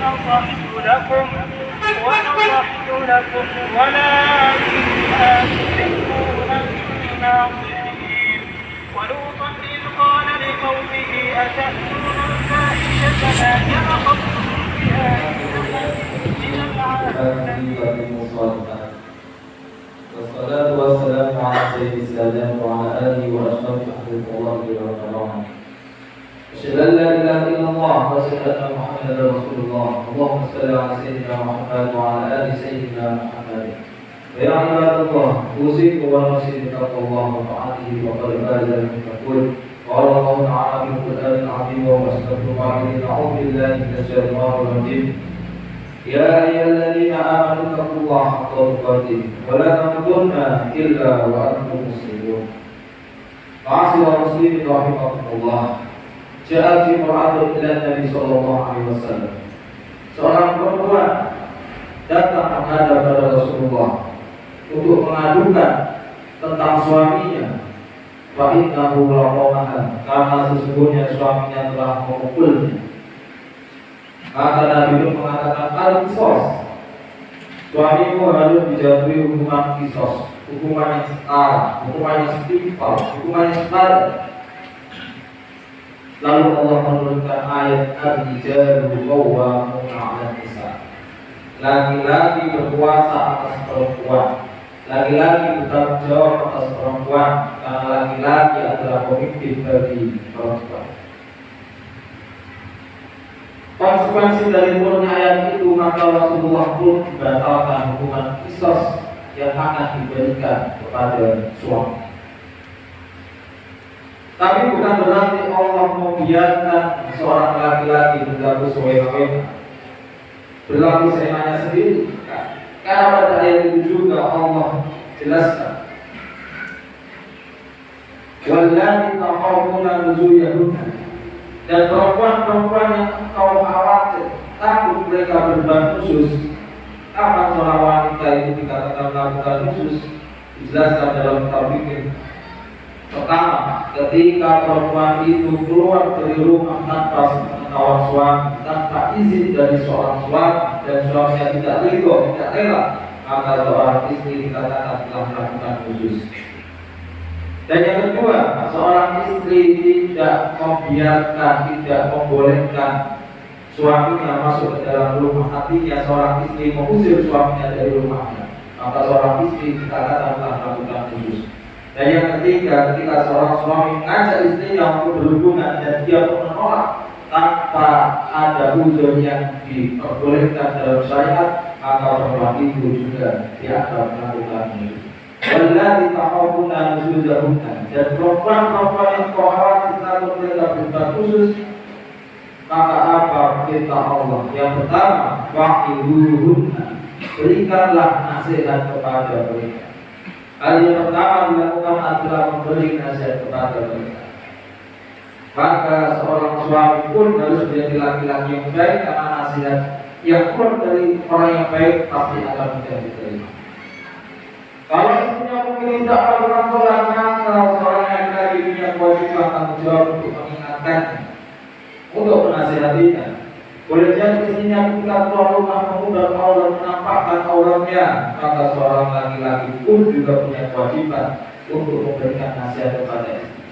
ونصحت لكم ولكن لا تحبون الناصحين. ولوطا إذ قال لقومه أتأتون الفاحشة ما سبقكم بها من العالمين. والصلاة والسلام على سيد السادات وعلى آله وأشرف أهل الله والكرام. أشهد أن لا إله إلا الله وأشهد أن محمدا رسول الله. اللهم صل على سيدنا محمد وعلى آل سيدنا محمد. ويا عباد الله أوصيكم ونفسي بتقوى الله وطاعته وقد فاز المتقون. قال الله تعالى في القرآن العظيم وهو أصدق القائلين أعوذ بالله من الشيطان الرجيم. يا أيها الذين آمنوا اتقوا الله حق تقاته ولا تموتن إلا وأنتم مسلمون. معاشر المسلمين رحمكم الله. Ja'at imra'atun ila Nabi sallallahu alaihi wasallam. Seorang perempuan datang menghadap kepada Rasulullah untuk mengadukan tentang suaminya. Fa innahu laqamaha, karena sesungguhnya suaminya telah memukulnya. Maka Nabi pun mengatakan al-qisas, suamimu harus dijatuhi hukuman qisas, hukuman yang setara, hukuman yang setimpal, hukuman yang setara. Lalu Allah menurunkan ayat Ar-rijalu qawwamuna 'alan nisa. Laki-laki berkuasa atas perempuan. Laki-laki bertanggung jawab atas perempuan, karena laki-laki adalah pemimpin bagi perempuan. Konsekuensi dari turunnya ayat itu, maka Rasulullah pun membatalkan hukuman qisas yang akan diberikan kepada suami. Tapi bukan berarti Allah membiarkan seorang laki-laki berlaku sewena-wena, berlaku seenaknya sendiri. Karena pada ayat itu juga Allah jelaskan, wallati takhafuna nuzulahunna, dan perempuan-perempuan yang engkau khawatir takut mereka berbuat khusus. Kapan seorang wanita itu dikatakan melakukan khusus? Dijelaskan dalam kitab fikih. Pertama, ketika perempuan itu keluar dari rumah tanpa sepengetahuan suami, tanpa izin dari seorang suami, dan suaminya tidak ridho, tidak rela, maka seorang istri dikatakan telah melakukan khusus. Dan yang kedua, seorang istri tidak membiarkan, tidak membolehkan suaminya masuk ke dalam rumah. Artinya seorang istri mengusir suaminya dari rumahnya, maka seorang istri dikatakan telah melakukan khusus. Dan yang ketiga, ketika seorang suami mengajak istrinya untuk berhubungan dan dia pun menolak tanpa ada uzur yang diperbolehkan dalam syariat, maka perempuan itu juga dianggap melakukan khusus. Wallati takhafuna nuzulahunna, dan perempuan-perempuan yang kau khawatir takut mereka berbuat khusus, maka apa perintah Allah? Yang pertama, wa'iduhunna, berikanlah nasihat kepada mereka. Hal yang pertama dilakukan adalah memberi nasihat kepada mereka. Maka seorang suami pun harus menjadi laki-laki yang baik, karena nasihat yang keluar dari orang yang baik pasti akan menjadi diterima. Kalau istrinya mungkin tidak melakukan sholat, maka seorang laki-laki punya kewajiban tanggung jawab untuk mengingatkannya, untuk menasihatinya. Boleh jadi istrinya ketika keluar rumah memudar aurat, menampakkan auratnya, maka seorang laki-laki pun juga punya kewajiban untuk memberikan nasihat kepada istri.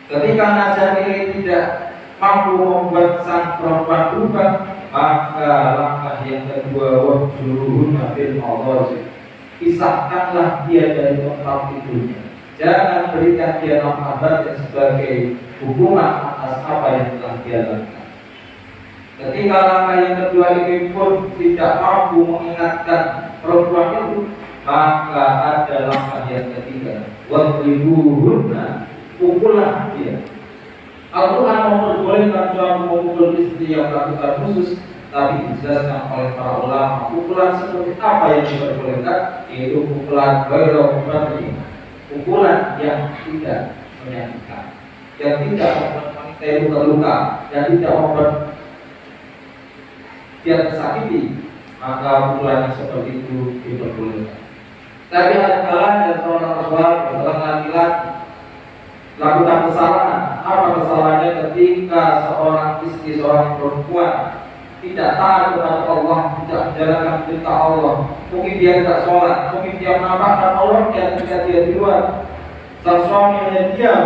Ketika nasihat ini tidak mampu membuat sang perempuan berubah, maka langkah yang kedua, wahjuruhunna fil madaji, pisahkanlah dia dari tempat tidurnya. Jangan berikan dia nafkah batin sebagai hukuman atas apa yang telah dia lakukan. Ketika langkah yang kedua ini pun tidak mampu mengingatkan perempuan itu, maka ada langkah yang ketiga, wadribuhunna, pukullah dia. Al-Quran memperbolehkan suami memukul istri yang melakukan khusus, tapi dijelaskan oleh para ulama pukulan seperti apa yang diperbolehkan, yaitu pukulan ghairu mubarrih, pukulan yang tidak menyakitkan, yang tidak membuat luka-luka, yang tidak membuat dia tersakiti, maka pukulan yang seperti itu diperbolehkan. Tapi ada kalanya seorang suami, seorang laki-laki lakukan kesalahan. Apa kesalahannya? Ketika seorang istri, seorang perempuan tidak taat kepada Allah, tidak menjalankan perintah Allah, mungkin dia tidak sholat, mungkin dia menampakkan auratnya ketika dia di luar. Sang suami hanya diam,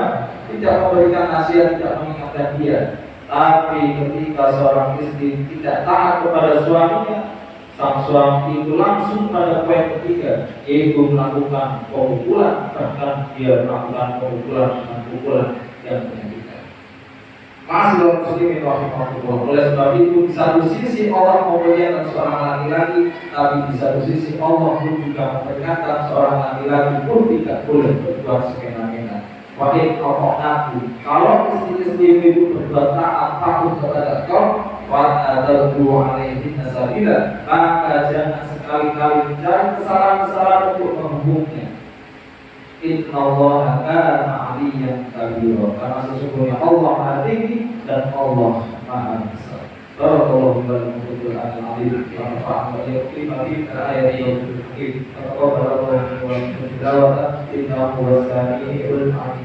tidak memberikan nasihat, tidak mengingatkan dia. Tapi ketika seorang istri tidak taat kepada suaminya, sang suami itu langsung pada poin ketiga, yaitu melakukan pemukulan, bahkan dia melakukan pemukulan dengan pukulan yang menyakitkan. Masih muslimin rahimahullah. Oleh sebab itu, di satu sisi Allah memuliakan seorang laki-laki, tapi di satu sisi Allah pun juga memperingatkan seorang laki-laki pun tidak boleh berbuat semena-mena. Wahai kaum nabi, kalau istri-istri itu berbuat taat patuh kepada kau, wa'tadhu alaihin nasabila, maka jangan sekali-kali mencari kesalahan-kesalahan untuk menghukumnya. Innallaha kana 'aliyyan kabira, karena sesungguhnya Allah Maha Tinggi dan Allah Maha Besar. Barakallahu fiikum wa al-'alim wa nafa'ana wa iyyakum bi ayati wa bi taqwa wa innahu was-sami'ul 'alim.